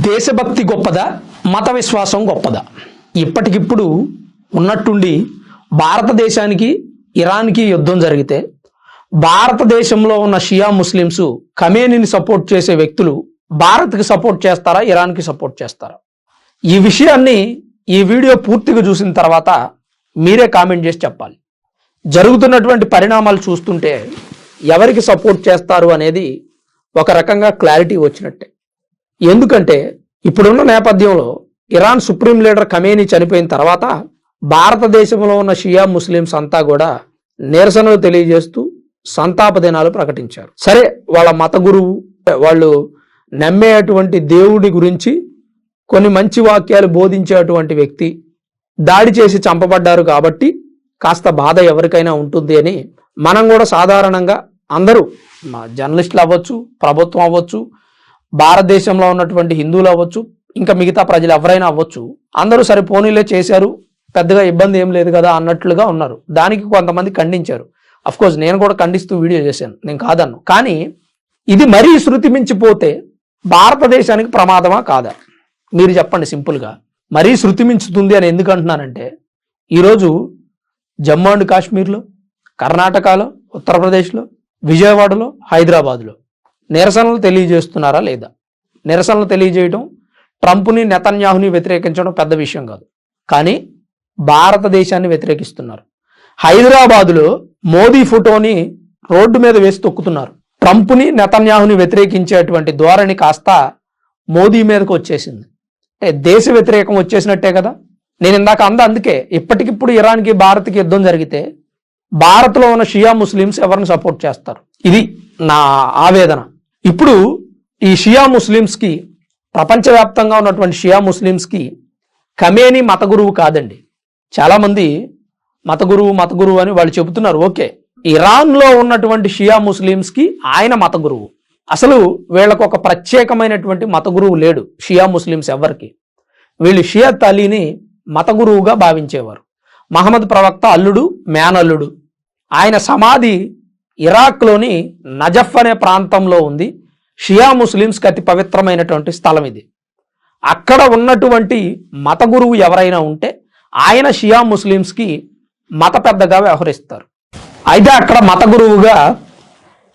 దేశభక్తి గొప్పదా, మత విశ్వాసం గొప్పదా? ఇప్పటికిప్పుడు ఉన్నట్టుండి భారతదేశానికి ఇరాన్కి యుద్ధం జరిగితే భారతదేశంలో ఉన్న షియా ముస్లిమ్స్ ఖమేనీని సపోర్ట్ చేసే వ్యక్తులు భారత్కి సపోర్ట్ చేస్తారా, ఇరాన్కి సపోర్ట్ చేస్తారా? ఈ విషయాన్ని ఈ వీడియో పూర్తిగా చూసిన తర్వాత మీరే కామెంట్ చేసి చెప్పాలి. జరుగుతున్నటువంటి పరిణామాలు చూస్తుంటే ఎవరికి సపోర్ట్ చేస్తారు అనేది ఒక రకంగా క్లారిటీ వచ్చినట్టే. ఎందుకంటే ఇప్పుడున్న నేపథ్యంలో ఇరాన్ సుప్రీం లీడర్ ఖమేనీ చనిపోయిన తర్వాత భారతదేశంలో ఉన్న షియా ముస్లిమ్స్ అంతా కూడా నిరసనలు తెలియజేస్తూ సంతాప దినాలు ప్రకటించారు. సరే, వాళ్ళ మత గురువు, వాళ్ళు నమ్మేటువంటి దేవుడి గురించి కొన్ని మంచి వాక్యాలు బోధించేటువంటి వ్యక్తి దాడి చేసి చంపబడ్డారు కాబట్టి కాస్త బాధ ఎవరికైనా ఉంటుంది అని మనం కూడా సాధారణంగా అందరూ జర్నలిస్టులు అవ్వచ్చు, ప్రభుత్వం అవ్వచ్చు, భారతదేశంలో ఉన్నటువంటి హిందువులు అవ్వచ్చు, ఇంకా మిగతా ప్రజలు ఎవరైనా అవ్వచ్చు, అందరూ సరే పోనీలే చేశారు, పెద్దగా ఇబ్బంది ఏం లేదు కదా అన్నట్లుగా ఉన్నారు. దానికి కొంతమంది ఖండించారు. అఫ్కోర్స్ నేను కూడా ఖండిస్తూ వీడియో చేశాను, నేను కాదన్ను. కానీ ఇది మరీ శృతి మించిపోతే భారతదేశానికి ప్రమాదమా కాదా? మీరు చెప్పండి సింపుల్గా. మరీ శృతి మించుతుంది అని ఎందుకు అంటున్నానంటే, ఈరోజు జమ్మూ అండ్ కాశ్మీర్లో, కర్ణాటకలో, ఉత్తరప్రదేశ్లో, విజయవాడలో, హైదరాబాద్లో నిరసనలు తెలియజేస్తున్నారా లేదా? నిరసనలు తెలియజేయడం, ట్రంప్ని, నెతన్యాహుని వ్యతిరేకించడం పెద్ద విషయం కాదు. కానీ భారతదేశాన్ని వ్యతిరేకిస్తున్నారు. హైదరాబాదులో మోదీ ఫోటోని రోడ్డు మీద వేసి తొక్కుతున్నారు. ట్రంప్ని, నెతన్యాహుని వ్యతిరేకించేటువంటి ధోరణి కాస్త మోదీ మీదకి వచ్చేసింది. దేశ వ్యతిరేకం వచ్చేసినట్టే కదా. నేను ఇందాక అందుకే ఇప్పటికిప్పుడు ఇరాన్కి భారత్కి యుద్ధం జరిగితే భారత్లో ఉన్న షియా ముస్లిమ్స్ ఎవరిని సపోర్ట్ చేస్తారు? ఇది నా ఆవేదన. ఇప్పుడు ఈ షియా ముస్లిమ్స్కి, ప్రపంచవ్యాప్తంగా ఉన్నటువంటి షియా ముస్లిమ్స్కి ఖమేనీ మత గురువు కాదండి. చాలామంది మత గురువు అని వాళ్ళు చెబుతున్నారు. ఓకే, ఇరాన్లో ఉన్నటువంటి షియా ముస్లిమ్స్కి ఆయన మత గురువు. అసలు వీళ్ళకు ఒక ప్రత్యేకమైనటువంటి మత గురువు లేడు షియా ముస్లిమ్స్ ఎవరికి. వీళ్ళు షియత్ అలీని మత గురువుగా భావించేవారు. మహమ్మద్ ప్రవక్త అల్లుడు, మేనల్లుడు. ఆయన సమాధి ఇరాక్లోని నజఫ్ అనే ప్రాంతంలో ఉంది. షియా ముస్లిమ్స్కి అతి పవిత్రమైనటువంటి స్థలం ఇది. అక్కడ ఉన్నటువంటి మత గురువు ఎవరైనా ఉంటే ఆయన షియా ముస్లిమ్స్కి మత పెద్దగా వ్యవహరిస్తారు. అయితే అక్కడ మత గురువుగా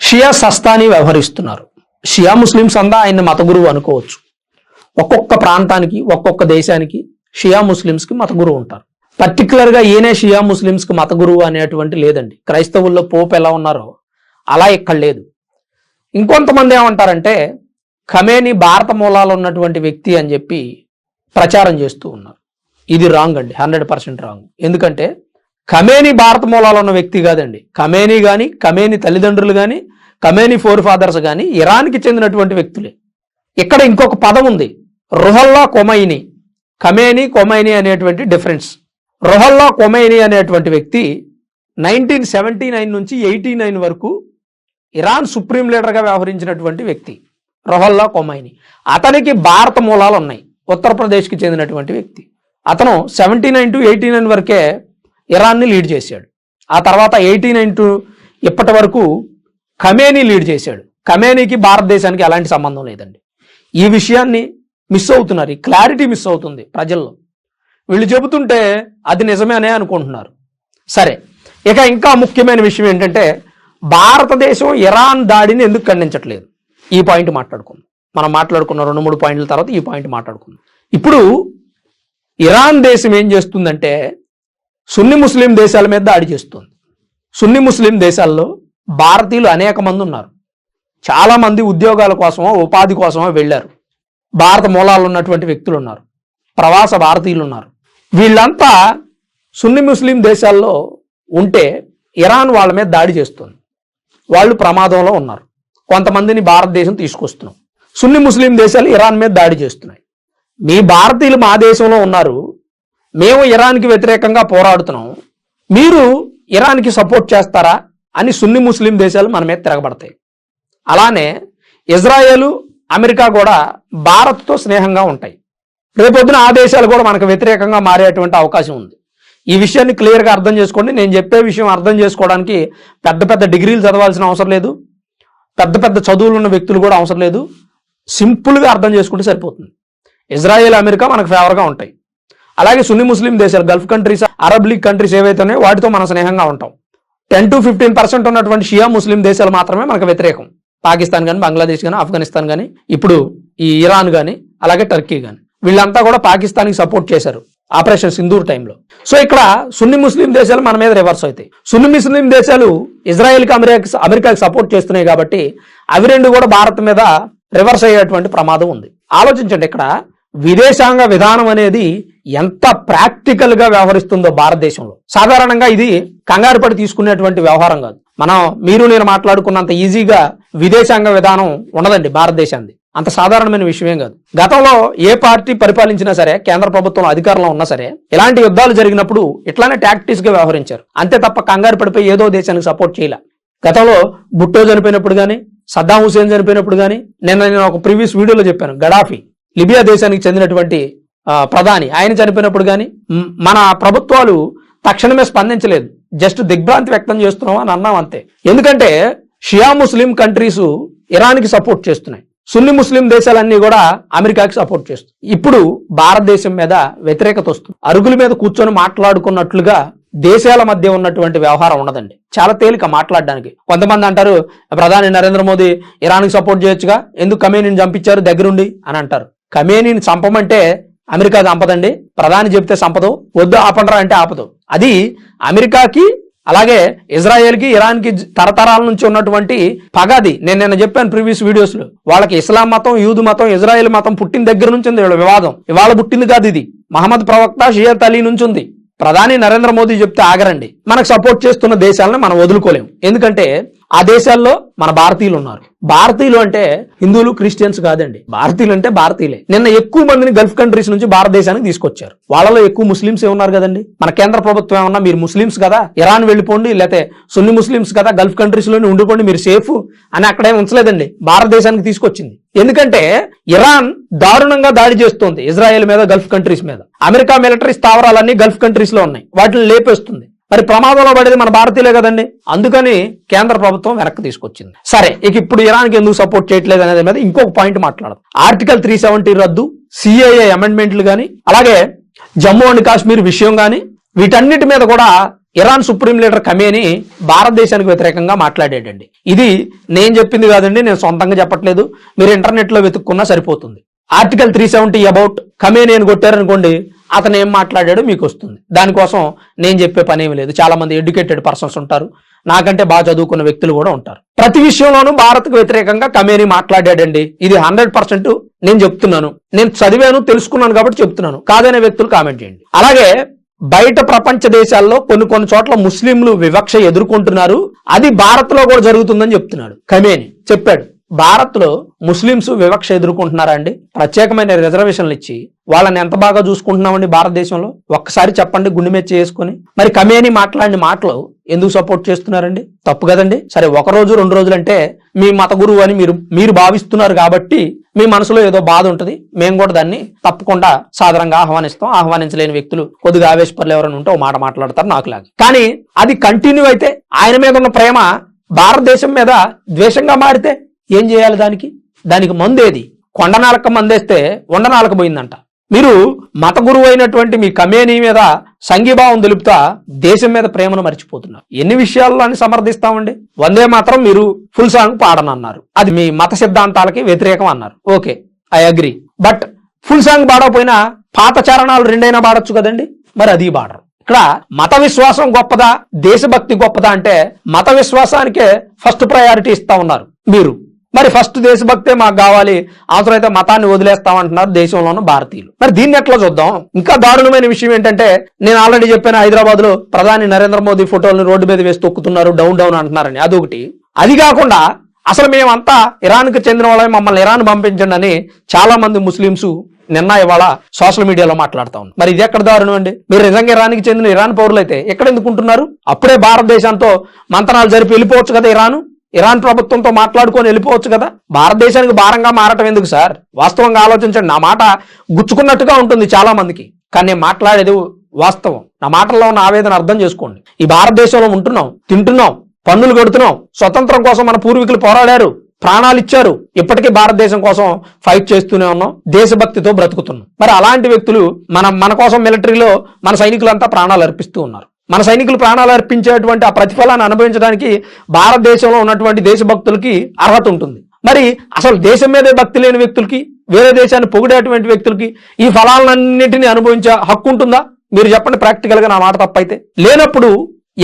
షియా సస్తానీ వ్యవహరిస్తున్నారు. షియా ముస్లిమ్స్ అంతా ఆయన మత గురువు అనుకోవచ్చు. ఒక్కొక్క ప్రాంతానికి, ఒక్కొక్క దేశానికి షియా ముస్లిమ్స్కి మత గురువు ఉంటారు. పర్టికులర్గా ఈయనే షియా ముస్లిమ్స్కి మత గురువు అనేటువంటి లేదండి. క్రైస్తవుల్లో పోప్ ఎలా ఉన్నారో అలా ఇక్కడ లేదు. ఇంకొంతమంది ఏమంటారంటే ఖమేనీ భారత మూలాలు ఉన్నటువంటి వ్యక్తి అని చెప్పి ప్రచారం చేస్తూ ఉన్నారు. ఇది రాంగ్ అండి, 100% రాంగ్. ఎందుకంటే ఖమేనీ భారత మూలాలు ఉన్న వ్యక్తి కాదండి. ఖమేనీ కానీ, ఖమేనీ తల్లిదండ్రులు కానీ, ఖమేనీ ఫోర్ ఫాదర్స్ కానీ ఇరాన్కి చెందినటువంటి వ్యక్తులే. ఇక్కడ ఇంకొక పదం ఉంది, రుహల్లా ఖొమైనీ. ఖమేనీ, ఖొమైనీ అనేటువంటి డిఫరెన్స్. రుహల్లా ఖొమైనీ అనేటువంటి వ్యక్తి 1979 నుంచి 89 వరకు ఇరాన్ సుప్రీం లీడర్గా వ్యవహరించినటువంటి వ్యక్తి రుహల్లా ఖొమైనీ. అతనికి భారత మూలాలు ఉన్నాయి, ఉత్తరప్రదేశ్కి చెందినటువంటి వ్యక్తి. అతను 79 to 89 వరకే ఇరాన్ని లీడ్ చేశాడు. ఆ తర్వాత 89 to ఇప్పటి వరకు ఖమేనీ లీడ్ చేశాడు. ఖమేనీకి భారతదేశానికి ఎలాంటి సంబంధం లేదండి. ఈ విషయాన్ని మిస్ అవుతున్నారు, ఈ క్లారిటీ మిస్ అవుతుంది ప్రజల్లో. వీళ్ళు చెబుతుంటే అది నిజమేనే అనుకుంటున్నారు. సరే, ఇక ఇంకా ముఖ్యమైన విషయం ఏంటంటే భారతదేశం ఇరాన్ దాడిని ఎందుకు ఖండించట్లేదు? ఈ పాయింట్ మాట్లాడుకుందాం. మనం మాట్లాడుకున్న 2-3 పాయింట్ల తర్వాత ఈ పాయింట్ మాట్లాడుకుందాం. ఇప్పుడు ఇరాన్ దేశం ఏం చేస్తుందంటే సున్ని ముస్లిం దేశాల మీద దాడి చేస్తుంది. సున్ని ముస్లిం దేశాల్లో భారతీయులు అనేక మంది ఉన్నారు. చాలామంది ఉద్యోగాల కోసమో, ఉపాధి కోసమో వెళ్ళారు. భారత మూలాలు ఉన్నటువంటి వ్యక్తులు ఉన్నారు, ప్రవాస భారతీయులు ఉన్నారు. వీళ్ళంతా సున్ని ముస్లిం దేశాల్లో ఉంటే ఇరాన్ వాళ్ళ మీద దాడి చేస్తుంది. వాళ్ళు ప్రమాదంలో ఉన్నారు. కొంతమందిని భారతదేశం తీసుకొస్తున్నాం. సున్ని ముస్లిం దేశాలు ఇరాన్ మీద దాడి చేస్తున్నాయి. మీ భారతీయులు మా దేశంలో ఉన్నారు, మేము ఇరాన్కి వ్యతిరేకంగా పోరాడుతున్నాం, మీరు ఇరాన్కి సపోర్ట్ చేస్తారా అని సున్ని ముస్లిం దేశాలు మన మీద తిరగబడతాయి. అలానే ఇజ్రాయేలు, అమెరికా కూడా భారత్తో స్నేహంగా ఉంటాయి. రేపొద్దున ఆ దేశాలు కూడా మనకు వ్యతిరేకంగా మారేటువంటి అవకాశం ఉంది. ఈ విషయాన్ని క్లియర్గా అర్థం చేసుకోండి. నేను చెప్పే విషయం అర్థం చేసుకోవడానికి పెద్ద పెద్ద డిగ్రీలు చదవాల్సిన అవసరం లేదు, పెద్ద పెద్ద చదువులు ఉన్న వ్యక్తులు కూడా అవసరం లేదు. సింపుల్గా అర్థం చేసుకుంటే సరిపోతుంది. ఇజ్రాయెల్, అమెరికా మనకు ఫేవర్గా ఉంటాయి. అలాగే సున్నీ ముస్లిం దేశాలు, Gulf countries, Arab league countries ఏవైతే ఉన్నాయో వాటితో మనం స్నేహంగా ఉంటాం. 10 to 15% ఉన్నటువంటి షియా ముస్లిం దేశాలు మాత్రమే మనకు వ్యతిరేకం. పాకిస్తాన్ కానీ, బంగ్లాదేశ్ కానీ, ఆఫ్ఘనిస్తాన్ కానీ, ఇప్పుడు ఈ ఇరాన్ కానీ, అలాగే టర్కీ కానీ, వీళ్ళంతా కూడా పాకిస్తాన్కి సపోర్ట్ చేశారు ఆపరేషన్ సింధూర్ టైంలో. సో ఇక్కడ సున్నీ ముస్లిం దేశాలు మన మీద రివర్స్ అవుతాయి. సున్నీ ముస్లిం దేశాలు ఇజ్రాయెల్కి, అమెరికాకి సపోర్ట్ చేస్తున్నాయి కాబట్టి అవి రెండు కూడా భారత్ మీద రివర్స్ అయ్యేటువంటి ప్రమాదం ఉంది. ఆలోచించండి, ఇక్కడ విదేశాంగ విధానం అనేది ఎంత ప్రాక్టికల్ గా వ్యవహరిస్తుందో భారతదేశంలో. సాధారణంగా ఇది కంగారు పడి తీసుకునేటువంటి వ్యవహారం కాదు. మనం మీరు నేను మాట్లాడుకున్నంత ఈజీగా విదేశాంగ విధానం ఉండదండి భారతదేశాన్ని. అంత సాధారణమైన విషయమేం కాదు. గతంలో ఏ పార్టీ పరిపాలించినా సరే, కేంద్ర ప్రభుత్వం అధికారంలో ఉన్నా సరే, ఇలాంటి యుద్ధాలు జరిగినప్పుడు ఇట్లానే టాక్టిక్స్ గా వ్యవహరించారు. అంతే తప్ప కంగారు పడిపోయి ఏదో దేశానికి సపోర్ట్ చేయాల. గతంలో భుట్టో చనిపోయినప్పుడు కానీ, సద్దాం హుసేన్ చనిపోయినప్పుడు కానీ, నేను ఒక ప్రీవియస్ వీడియోలో చెప్పాను, గడాఫీ లిబియా దేశానికి చెందినటువంటి ప్రధాని, ఆయన చనిపోయినప్పుడు కానీ మన ప్రభుత్వాలు తక్షణమే స్పందించలేదు. జస్ట్ దిగ్భ్రాంతి వ్యక్తం చేస్తున్నాం అని అన్నాం అంతే. ఎందుకంటే షియా ముస్లిం కంట్రీస్ ఇరాన్కి సపోర్ట్ చేస్తున్నాయి, సున్నీ ముస్లిం దేశాలన్నీ కూడా అమెరికాకి సపోర్ట్ చేస్తున్నాయి. ఇప్పుడు భారతదేశం మీద వ్యతిరేకత వస్తుంది. అరుగుల మీద కూర్చొని మాట్లాడుకున్నట్లుగా దేశాల మధ్య ఉన్నటువంటి వ్యవహారం ఉండదండి. చాలా తేలిక మాట్లాడడానికి. కొంతమంది అంటారు, ప్రధాని నరేంద్ర మోదీ ఇరాన్కి సపోర్ట్ చేయొచ్చుగా, ఎందుకు ఖమేనీని చంపించారు దగ్గరుండి అని అంటారు. ఖమేనీని చంపమంటే అమెరికా చంపదండి, ప్రధాని చెప్తే చంపదు, వద్దు ఆపండ్రా అంటే ఆపదు. అది అమెరికాకి, అలాగే ఇజ్రాయెల్కి, ఇరాన్కి తరతరాల నుంచి ఉన్నటువంటి పగది. నేను నిన్న చెప్పాను ప్రీవియస్ వీడియోస్ లో, వాళ్ళకి ఇస్లాం మతం, యూదు మతం, ఇజ్రాయెల్ మతం పుట్టిన దగ్గర నుంచి ఉంది వీళ్ళ వివాదం. ఇవాళ పుట్టింది కాదు ఇది. మహమ్మద్ ప్రవక్త షియత్ అలీ నుంచి ఉంది. ప్రధాని నరేంద్ర మోదీ చెప్తే ఆగరండి. మనకు సపోర్ట్ చేస్తున్న దేశాలను మనం వదులుకోలేము. ఎందుకంటే ఆ దేశాల్లో మన భారతీయులు ఉన్నారు. భారతీయులు అంటే హిందువులు, క్రిస్టియన్స్ కాదండి. భారతీయులు అంటే భారతీయులే. నిన్న ఎక్కువ మందిని గల్ఫ్ కంట్రీస్ నుంచి భారతదేశానికి తీసుకొచ్చారు. వాళ్ళలో ఎక్కువ ముస్లింస్ ఉన్నారు కదండి. మన కేంద్ర ప్రభుత్వం ఏమన్నా మీరు ముస్లింస్ కదా, ఇరాన్ వెళ్ళిపోండి, లేకపోతే సున్నీ ముస్లింస్ కదా, గల్ఫ్ కంట్రీస్ లోనే ఉండిపోండి, మీరు సేఫ్ అని అక్కడే ఉంచలేదండి, భారతదేశానికి తీసుకొచ్చింది. ఎందుకంటే ఇరాన్ దారుణంగా దాడి చేస్తుంది ఇజ్రాయెల్ మీద, గల్ఫ్ కంట్రీస్ మీద. అమెరికా మిలిటరీ స్థావరాలన్నీ గల్ఫ్ కంట్రీస్ లో ఉన్నాయి, వాటిని లేపేస్తుంది. మరి ప్రమాదంలో పడేది మన భారతీయులే కదండి. అందుకని కేంద్ర ప్రభుత్వం వెనక్కి తీసుకొచ్చింది. సరే, ఇక ఇప్పుడు ఇరాన్కి ఎందుకు సపోర్ట్ చేయట్లేదు అనేది మీద ఇంకొక పాయింట్ మాట్లాడదు. ఆర్టికల్ 370 రద్దు, సిఏఏ అమెండ్మెంట్లు కానీ, అలాగే జమ్మూ అండ్ కాశ్మీర్ విషయం కానీ, వీటన్నిటి మీద కూడా ఇరాన్ సుప్రీం లీడర్ ఖమేనీ భారతదేశానికి వ్యతిరేకంగా మాట్లాడాడండి. ఇది నేను చెప్పింది కాదండి, నేను సొంతంగా చెప్పట్లేదు, మీరు ఇంటర్నెట్ లో వెతుక్కున్నా సరిపోతుంది. ఆర్టికల్ 370 అబౌట్ ఖమేనీ అని కొట్టారనుకోండి, అతను ఏం మాట్లాడాడో మీకు వస్తుంది. దానికోసం నేను చెప్పే పని ఏమి లేదు. చాలా మంది ఎడ్యుకేటెడ్ పర్సన్స్ ఉంటారు, నాకంటే బాగా చదువుకున్న వ్యక్తులు కూడా ఉంటారు. ప్రతి విషయంలోనూ భారత్కు వ్యతిరేకంగా ఖమేనీ మాట్లాడాడండి. ఇది 100% నేను చెప్తున్నాను, నేను చదివాను, తెలుసుకున్నాను కాబట్టి చెప్తున్నాను. కాదనే వ్యక్తులు కామెంట్ చేయండి. అలాగే బయట ప్రపంచ దేశాల్లో కొన్ని చోట్ల ముస్లింలు వివక్ష ఎదుర్కొంటున్నారు, అది భారత్ లో కూడా జరుగుతుందని చెప్తున్నాడు ఖమేనీ. చెప్పాడు, భారత్ లో ముస్లింస్ వివక్ష ఎదుర్కొంటున్నారా అండి? ప్రత్యేకమైన రిజర్వేషన్లు ఇచ్చి వాళ్ళని ఎంత బాగా చూసుకుంటున్నామండి భారతదేశంలో? ఒక్కసారి చెప్పండి గుండె మీద చేసుకుని. మరి ఖమేనీ మాట్లాడిన మాటలు ఎందుకు సపోర్ట్ చేస్తున్నారండి? తప్పు కదండి. సరే, 1 రోజు 2 రోజులు అంటే మీ మత గురువు అని మీరు భావిస్తున్నారు కాబట్టి మీ మనసులో ఏదో బాధ ఉంటుంది. మేము కూడా దాన్ని తప్పకుండా సాధారణంగా ఆహ్వానిస్తాం. ఆహ్వానించలేని వ్యక్తులు, కొద్దిగా ఆవేశపరులు ఎవరైనా ఉంటే ఓ మాట మాట్లాడతారు నాకులాగా. కానీ అది కంటిన్యూ అయితే, ఆయన మీద ఉన్న ప్రేమ భారతదేశం మీద ద్వేషంగా మారితే ఏం చేయాలి? దానికి మందేది? కొండనాలక మందేస్తే ఉండనాలక పోయిందంట. మీరు మత గురువు అయినటువంటి మీ ఖమేనీ మీద సంఘీభావం తెలుపుతా దేశం మీద ప్రేమను మర్చిపోతున్నారు. ఎన్ని విషయాల్లో అని సమర్థిస్తామండి. వందే మాత్రం మీరు ఫుల్ సాంగ్ పాడనన్నారు, అది మీ మత సిద్ధాంతాలకి వ్యతిరేకం అన్నారు. Okay, I agree. But full song పాడకపోయినా పాత చరణాలు 2 పాడొచ్చు కదండి. మరి అది పాడరు. ఇక్కడ మత విశ్వాసం గొప్పదా, దేశభక్తి గొప్పదా అంటే మత విశ్వాసానికే ఫస్ట్ ప్రయారిటీ ఇస్తా ఉన్నారు మీరు. మరి ఫస్ట్ దేశభక్తే మాకు కావాలి, అవసరమైతే మతాన్ని వదిలేస్తామంటున్నారు దేశంలోనూ భారతీయులు. మరి దీన్ని ఎట్లా చూద్దాం? ఇంకా దారుణమైన విషయం ఏంటంటే, నేను ఆల్రెడీ చెప్పాను, హైదరాబాద్ లో ప్రధాని నరేంద్ర మోదీ ఫోటోలను రోడ్డు మీద వేసి తొక్కుతున్నారు, డౌన్ డౌన్ అంటున్నారని. అదొకటి. అది కాకుండా అసలు మేమంతా ఇరాన్కి చెందిన వాళ్ళని, మమ్మల్ని ఇరాన్ పంపించండి అని చాలా మంది ముస్లింస్ నిన్న ఇవాళ సోషల్ మీడియాలో మాట్లాడుతా ఉన్నారు. మరి ఇది ఎక్కడ దారుణం అండి? మీరు నిజంగా ఇరాన్కి చెందిన ఇరాన్ పౌరులైతే ఎక్కడ ఎందుకుంటున్నారు? అప్పుడే భారతదేశంతో మంతనాలు జరిపి వెళ్ళిపోవచ్చు కదా. ఇరాన్ ప్రభుత్వంతో మాట్లాడుకొని వెళ్ళిపోవచ్చు కదా. భారతదేశానికి భారంగా మారటం ఎందుకు సార్? వాస్తవంగా ఆలోచించండి. నా మాట గుచ్చుకున్నట్టుగా ఉంటుంది చాలా మందికి, కానీ నేను మాట్లాడేది వాస్తవం. నా మాటల్లో ఉన్న ఆవేదన అర్థం చేసుకోండి. ఈ భారతదేశంలో ఉంటున్నాం, తింటున్నాం, పన్నులు కడుతున్నాం, స్వతంత్రం కోసం మన పూర్వీకులు పోరాడారు, ప్రాణాలు ఇచ్చారు, ఇప్పటికీ భారతదేశం కోసం ఫైట్ చేస్తూనే ఉన్నాం, దేశభక్తితో బ్రతుకుతున్నాం. మరి అలాంటి వ్యక్తులు మన కోసం మిలిటరీలో మన సైనికులంతా ప్రాణాలు అర్పిస్తూ ఉన్నారు. మన సైనికులు ప్రాణాలు అర్పించేటువంటి ఆ ప్రతిఫలాన్ని అనుభవించడానికి భారతదేశంలో ఉన్నటువంటి దేశభక్తులకి అర్హత ఉంటుంది. మరి అసలు దేశం మీదే భక్తి లేని వ్యక్తులకి, వేరే దేశాన్ని పొగిడేటువంటి వ్యక్తులకి ఈ ఫలాలన్నింటినీ అనుభవించే హక్కు ఉంటుందా? మీరు చెప్పండి ప్రాక్టికల్ గా, నా మాట తప్పైతే. లేనప్పుడు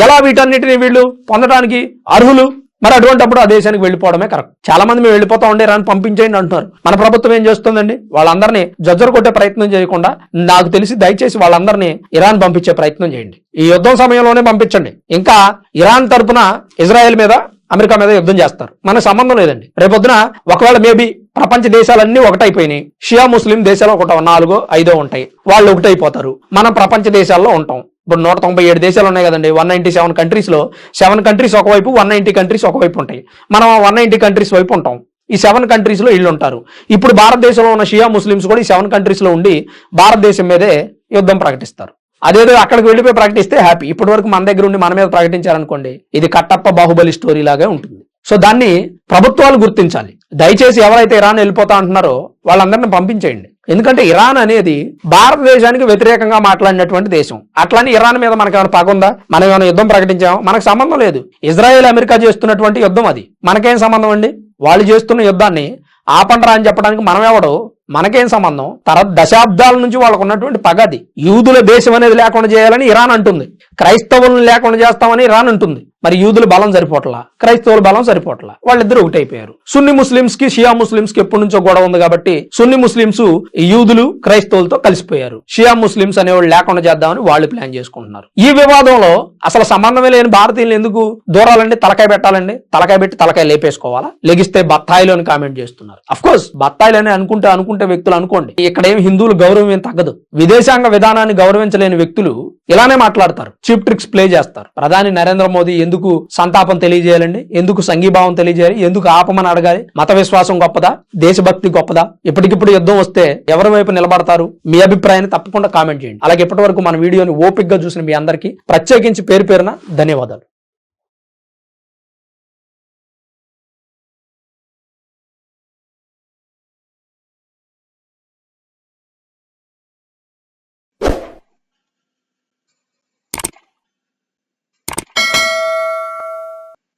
ఎలా వీటన్నిటిని వీళ్ళు పొందడానికి అర్హులు? మరి అటువంటిప్పుడు ఆ దేశానికి వెళ్ళిపోవడమే కరెక్ట్. చాలా మంది మేము వెళ్ళిపోతా ఉండే రాని పంపించేయండి అంటున్నారు. మన ప్రభుత్వం ఏం చేస్తుందండి? వాళ్ళందరినీ జజ్జరు కొట్టే ప్రయత్నం చేయకుండా నాకు తెలిసి దయచేసి వాళ్ళందరినీ ఇరాన్ పంపించే ప్రయత్నం చేయండి. ఈ యుద్ధం సమయంలోనే పంపించండి. ఇంకా ఇరాన్ తరపున ఇజ్రాయెల్ మీద, అమెరికా మీద యుద్ధం చేస్తారు, మనకు సంబంధం లేదండి. రేపొద్దున ఒకవేళ మేబీ ప్రపంచ దేశాలన్నీ ఒకటైపోయినాయి, షియా ముస్లిం దేశాలు 4, 5 ఉంటాయి, వాళ్ళు ఒకటైపోతారు, మనం ప్రపంచ దేశాల్లో ఉంటాం. ఇప్పుడు 197 దేశాలు ఉన్నాయి కదండి. 197 కంట్రీస్ లో 7 కంట్రీస్ ఒకవైపు, 190 కంట్రీస్ ఒకవైపు ఉంటాయి. మనం 190 కంట్రీస్ వైపు ఉంటాం. ఈ 7 కంట్రీస్ లో ఇళ్ళు ఉంటారు. ఇప్పుడు భారతదేశంలో ఉన్న షియా ముస్లిమ్స్ కూడా ఈ 7 కంట్రీస్ లో ఉండి భారతదేశం మీదే యుద్ధం ప్రకటిస్తారు. అదేదో అక్కడికి వెళ్ళిపోయి ప్రకటిస్తే హ్యాపీ. ఇప్పటి వరకు మన దగ్గర ఉండి మన మీద ప్రకటించారనుకోండి, ఇది కట్టప్ప బాహుబలి స్టోరీ లాగే ఉంటుంది. సో దాన్ని ప్రభుత్వాలు గుర్తించాలి. దయచేసి ఎవరైతే ఇరాన్ వెళ్ళిపోతా అంటున్నారో వాళ్ళందరినీ పంపించేయండి. ఎందుకంటే ఇరాన్ అనేది భారతదేశానికి వ్యతిరేకంగా మాట్లాడినటువంటి దేశం. అట్లానే ఇరాన్ మీద మనకేమైనా పగ ఉందా? మనం ఏమైనా యుద్ధం ప్రకటించామో? మనకు సంబంధం లేదు. ఇజ్రాయెల్ అమెరికా చేస్తున్నటువంటి యుద్ధం అది, మనకేం సంబంధం అండి? వాళ్ళు చేస్తున్న యుద్ధాన్ని ఆపండ్రా అని చెప్పడానికి మనం ఎవడో, మనకేం సంబంధం? దశాబ్దాల నుంచి వాళ్ళకు ఉన్నటువంటి పగది. యూదుల దేశం అనేది లేకుండా చేయాలని ఇరాన్ అంటుంది, క్రైస్తవులను లేకుండా చేస్తామని ఇరాన్ అంటుంది. మరి యూదుల బలం సరిపోట్లా, క్రైస్తవుల బలం సరిపోట్లా, వాళ్ళిద్దరు ఒకటైపోయారు. సున్ని ముస్లింస్ కి, షియా ముస్లింస్ కి ఎప్పటి నుంచో గొడవ ఉంది కాబట్టి సున్ని ముస్లింస్ యూదులు క్రైస్తవులతో కలిసిపోయారు. షియా ముస్లింస్ అనేవాళ్ళు లేకుండా చేద్దామని వాళ్ళు ప్లాన్ చేసుకుంటున్నారు. ఈ వివాదంలో అసలు సంబంధమే లేని భారతీయులు ఎందుకు దూరాలండి? తలకాయ పెట్టాలండి. తలకాయ పెట్టి తలకాయ లేపేసుకోవాలా? లెగిస్తే బత్తాయిలు అని కామెంట్ చేస్తున్నారు. అఫ్ కోర్స్ బత్తాయిలు అని అనుకుంటే వ్యక్తులు అనుకోండి. ఇక్కడ ఏం హిందువుల గౌరవం ఏం తగ్గదు. విదేశాంగ విధానాన్ని గౌరవించలేని వ్యక్తులు ఇలానే మాట్లాడతారు, చీప్ ట్రిక్స్ ప్లే చేస్తారు. ప్రధాని నరేంద్ర మోదీ ఎందుకు సంతాపం తెలియజేయాలండి? ఎందుకు సంఘీభావం తెలియజేయాలి? ఎందుకు ఆపమని అడగాలి? మత విశ్వాసం గొప్పదా? దేశభక్తి గొప్పదా? ఇప్పటికిప్పుడు యుద్ధం వస్తే ఎవరి వైపు నిలబడతారు? మీ అభిప్రాయాన్ని తప్పకుండా కామెంట్ చేయండి. అలాగే ఇప్పటి వరకు మన వీడియోని ఓపిక్ గా చూసిన మీ అందరికీ ప్రత్యేకించి పేరు పేరున ధన్యవాదాలు.